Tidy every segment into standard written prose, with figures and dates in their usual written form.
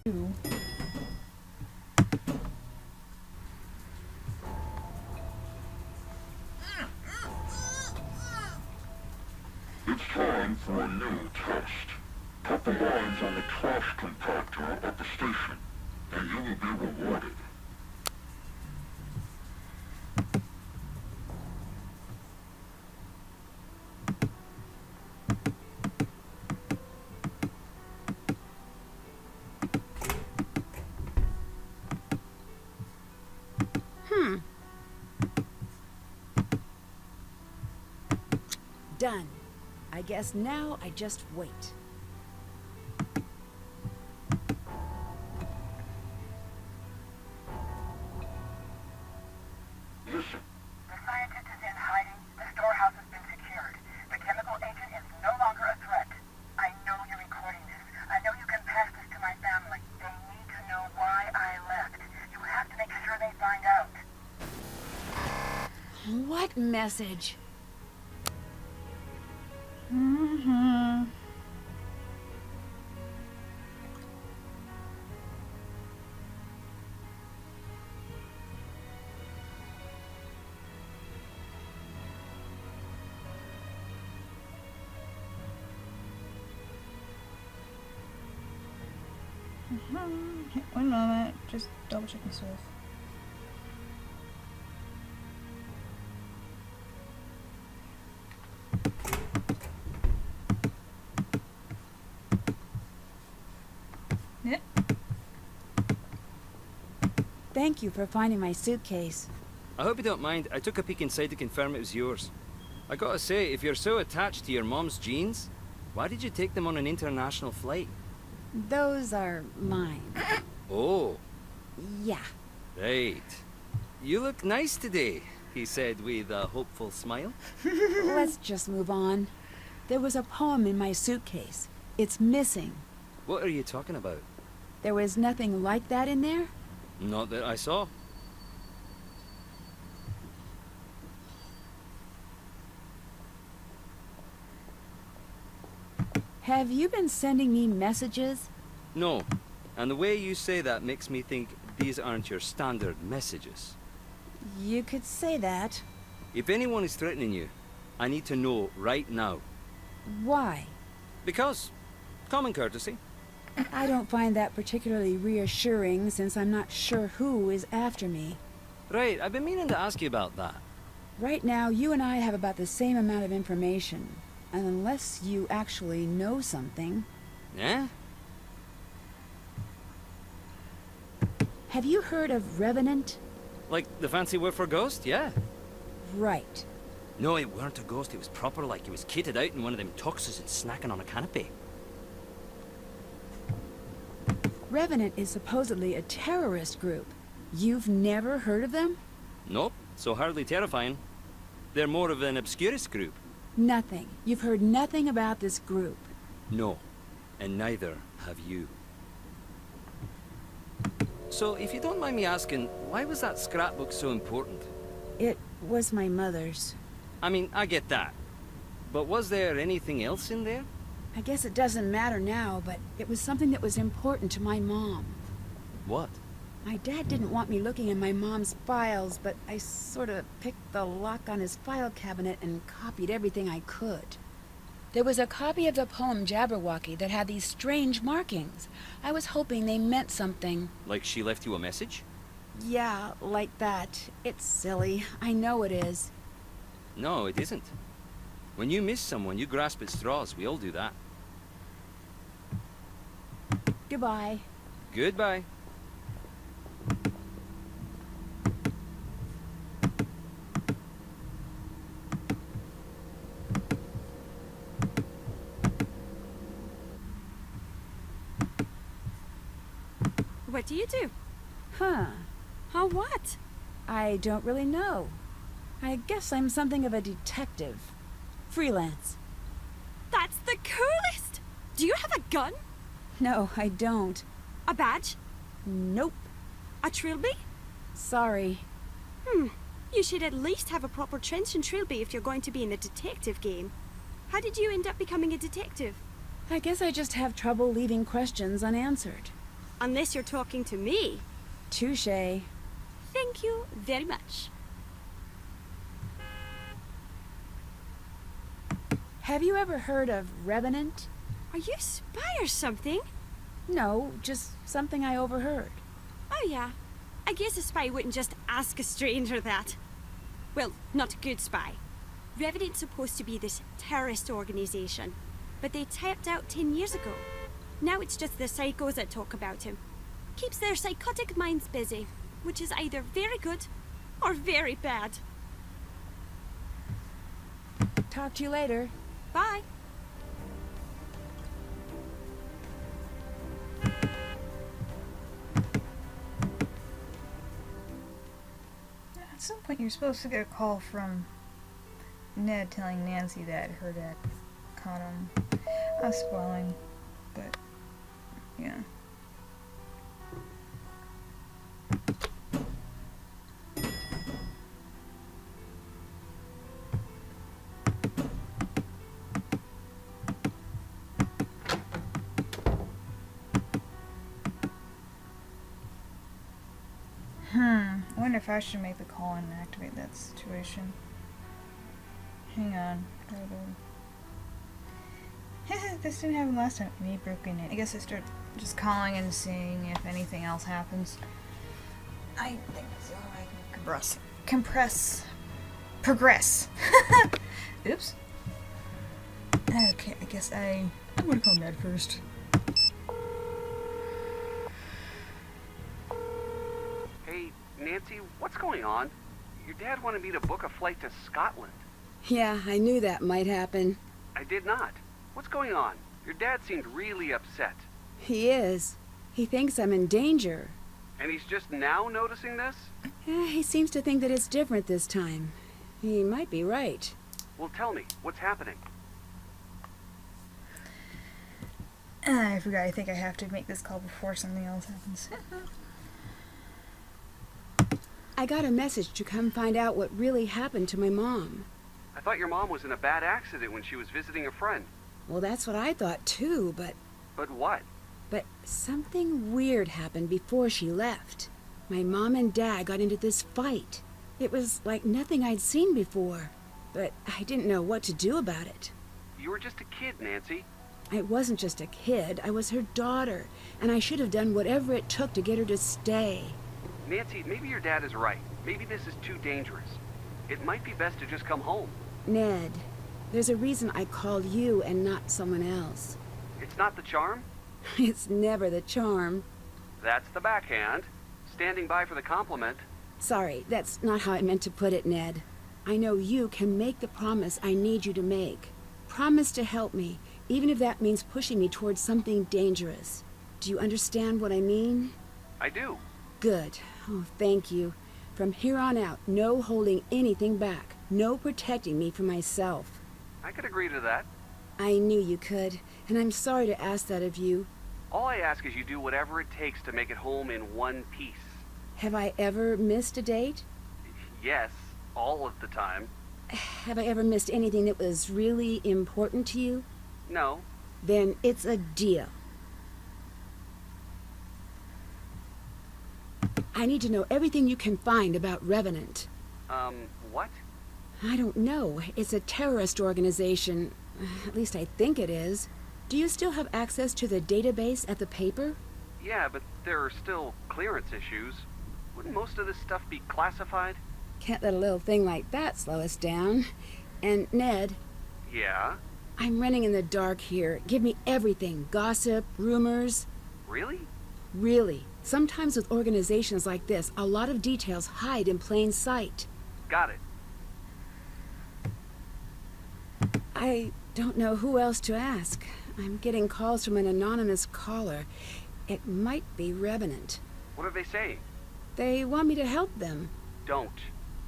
you. It's time for a new test. Put the lines on the trash compactor at the station, and you will be rewarded. Done. I guess now I just wait. Listen, The scientist is in hiding. The storehouse has been secured. The chemical agent is no longer a threat. I know you're recording this. I know you can pass this to my family. They need to know why I left. You have to make sure they find out. What message? One moment, just double check myself. Yeah. Thank you for finding my suitcase. I hope you don't mind. I took a peek inside to confirm it was yours. I gotta say, if you're so attached to your mom's jeans, why did you take them on an international flight? Those are mine. Oh, Yeah. right. You look nice today, he said with a hopeful smile. Let's just move on. There was a poem in my suitcase. It's missing. What are you talking about? There was nothing like that in there? Not that I saw. Have you been sending me messages? No. And the way you say that makes me think these aren't your standard messages. You could say that. If anyone is threatening you, I need to know right now. Why? Because common courtesy. I don't find that particularly reassuring since I'm not sure who is after me. Right, I've been meaning to ask you about that. Right now, you and I have about the same amount of information. And unless you actually know something... Yeah? Have you heard of Revenant? Like the fancy word for ghost, yeah? Right. No, it weren't a ghost, it was proper like he was kitted out in one of them tuxes and snacking on a canopy. Revenant is supposedly a terrorist group. You've never heard of them? Nope, so hardly terrifying. They're more of an obscurist group. Nothing. You've heard nothing about this group. No, and neither have you. So, if you don't mind me asking, why was that scrapbook so important? It was my mother's. I mean, I get that. But was there anything else in there? I guess it doesn't matter now, but it was something that was important to my mom. What? My dad didn't want me looking in my mom's files, but I sort of picked the lock on his file cabinet and copied everything I could. There was a copy of the poem Jabberwocky that had these strange markings. I was hoping they meant something. Like she left you a message? Yeah, like that. It's silly. I know it is. No, it isn't. When you miss someone, you grasp at straws. We all do that. Goodbye. Goodbye. What do you do? Huh. Huh, what? I don't really know. I guess I'm something of a detective. Freelance. That's the coolest! Do you have a gun? No, I don't. A badge? Nope. A trilby? Sorry. You should at least have a proper trench and trilby if you're going to be in the detective game. How did you end up becoming a detective? I guess I just have trouble leaving questions unanswered. Unless you're talking to me. Touche. Thank you very much. Have you ever heard of Revenant? Are you a spy or something? No, just something I overheard. Oh yeah. I guess a spy wouldn't just ask a stranger that. Well, not a good spy. Revenant's supposed to be this terrorist organization, but they tapped out 10 years ago. Now it's just the psychos that talk about him. Keeps their psychotic minds busy, which is either very good or very bad. Talk to you later. Bye. At some point, you're supposed to get a call from Ned telling Nancy that her dad caught him. I'm spoiling, but yeah. I wonder if I should make the call and activate that situation. Hang on. This didn't happen last time. Me broken in. I guess I start just calling and seeing if anything else happens. I think so. I can progress. Oops. Okay, I guess I'm gonna call Ned first. Hey, Nancy, what's going on? Your dad wanted me to book a flight to Scotland. Yeah, I knew that might happen. I did not. What's going on? Your dad seemed really upset. He is. He thinks I'm in danger. And he's just now noticing this? He seems to think that it's different this time. He might be right. Well, tell me, what's happening? I forgot. I think I have to make this call before something else happens. I got a message to come find out what really happened to my mom. I thought your mom was in a bad accident when she was visiting a friend. Well, that's what I thought too, But what? But something weird happened before she left. My mom and Dad got into this fight. It was like nothing I'd seen before, but I didn't know what to do about it. You were just a kid, Nancy. I wasn't just a kid, I was her daughter, and I should have done whatever it took to get her to stay. Nancy, maybe your dad is right. Maybe this is too dangerous. It might be best to just come home. Ned, there's a reason I called you and not someone else. It's not the charm? It's never the charm. That's the backhand. Standing by for the compliment. Sorry, that's not how I meant to put it, Ned. I know you can make the promise I need you to make. Promise to help me, even if that means pushing me towards something dangerous. Do you understand what I mean? I do. Good. Oh, thank you. From here on out, no holding anything back. No protecting me from myself. I could agree to that. I knew you could, and I'm sorry to ask that of you. All I ask is you do whatever it takes to make it home in one piece. Have I ever missed a date? Yes, all of the time. Have I ever missed anything that was really important to you? No. Then it's a deal. I need to know everything you can find about Revenant. What? I don't know. It's a terrorist organization. At least I think it is. Do you still have access to the database at the paper? Yeah, but there are still clearance issues. Wouldn't most of this stuff be classified? Can't let a little thing like that slow us down. And Ned, Yeah? I'm running in the dark here. Give me everything. Gossip, rumors. Really? Really. Sometimes with organizations like this, a lot of details hide in plain sight. Got it. I don't know who else to ask. I'm getting calls from an anonymous caller. It might be Revenant. What are they saying? They want me to help them. Don't.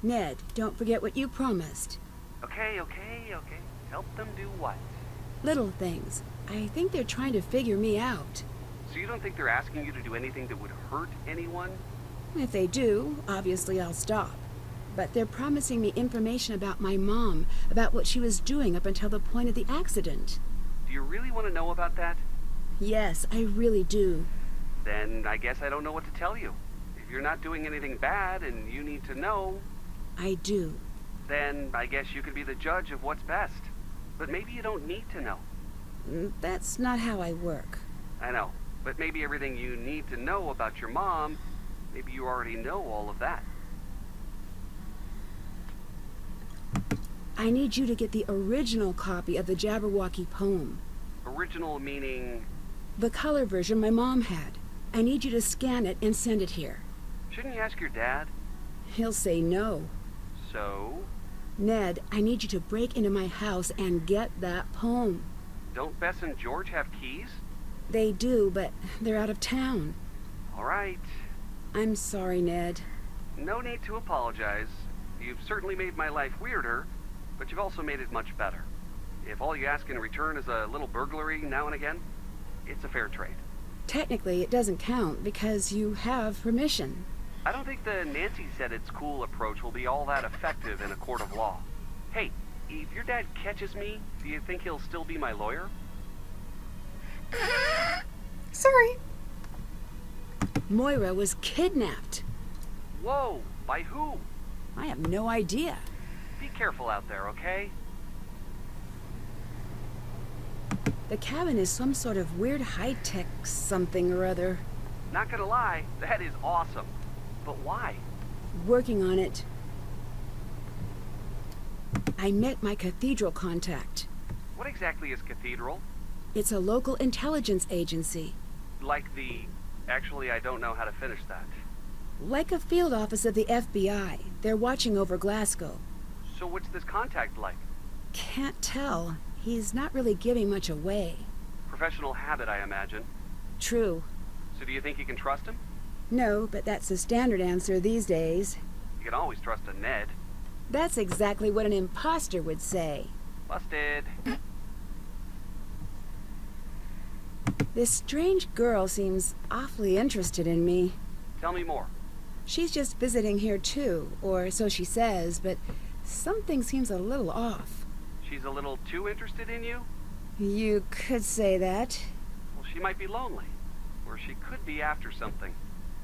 Ned, don't forget what you promised. Okay. Help them do what? Little things. I think they're trying to figure me out. So you don't think they're asking you to do anything that would hurt anyone? If they do, obviously I'll stop. But they're promising me information about my mom, about what she was doing up until the point of the accident. Do you really want to know about that? Yes, I really do. Then I guess I don't know what to tell you. If you're not doing anything bad and you need to know, I do. then I guess you could be the judge of what's best. But maybe you don't need to know. That's not how I work. I know, but maybe everything you need to know about your mom, maybe you already know all of that. I need you to get the original copy of the Jabberwocky poem. Original meaning, The color version my mom had. I need you to scan it and send it here. shouldn't you ask your dad? He'll say no. So, Ned, I need you to break into my house and get that poem. don't Bess and George have keys? They do, but they're out of town. All right. I'm sorry, Ned. No need to apologize. You've certainly made my life weirder, but you've also made it much better. If all you ask in return is a little burglary now and again, it's a fair trade. Technically, it doesn't count because you have permission. I don't think the Nancy said it's cool approach will be all that effective in a court of law. Hey, if your dad catches me, do you think he'll still be my lawyer? Sorry. Moira was kidnapped. Whoa, by who? I have no idea. Be careful out there, okay? The cabin is some sort of weird high-tech something or other. Not gonna lie, that is awesome. But why? Working on it. I met my cathedral contact. What exactly is Cathedral? It's a local intelligence agency. Like the... Actually, I don't know how to finish that. Like a field office of the FBI. They're watching over Glasgow. So what's this contact like? Can't tell. He's not really giving much away. Professional habit, I imagine. True. So do you think you can trust him? No, but that's the standard answer these days. You can always trust a Ned. That's exactly what an imposter would say. Busted. This strange girl seems awfully interested in me. Tell me more. She's just visiting here too, or so she says, but something seems a little off. She's a little too interested in you? You could say that. Well, she might be lonely. Or she could be after something.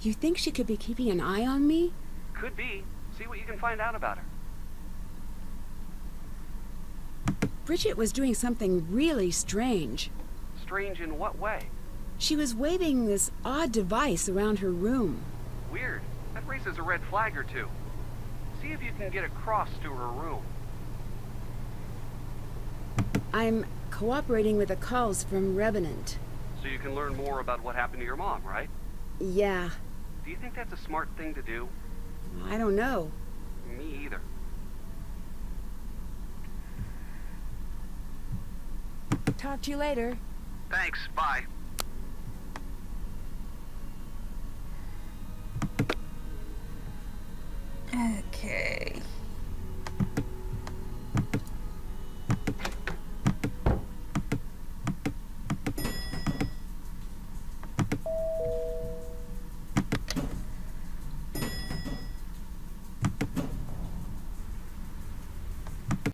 You think she could be keeping an eye on me? Could be. See what you can find out about her. Bridget was doing something really strange. Strange in what way? She was waving this odd device around her room. Weird. That raises a red flag or two. See if you can get across to her room. I'm cooperating with the calls from Revenant. So you can learn more about what happened to your mom, right? Yeah, Do you think that's a smart thing to do? I don't know. Me either. Talk to you later. Thanks, bye. Okay.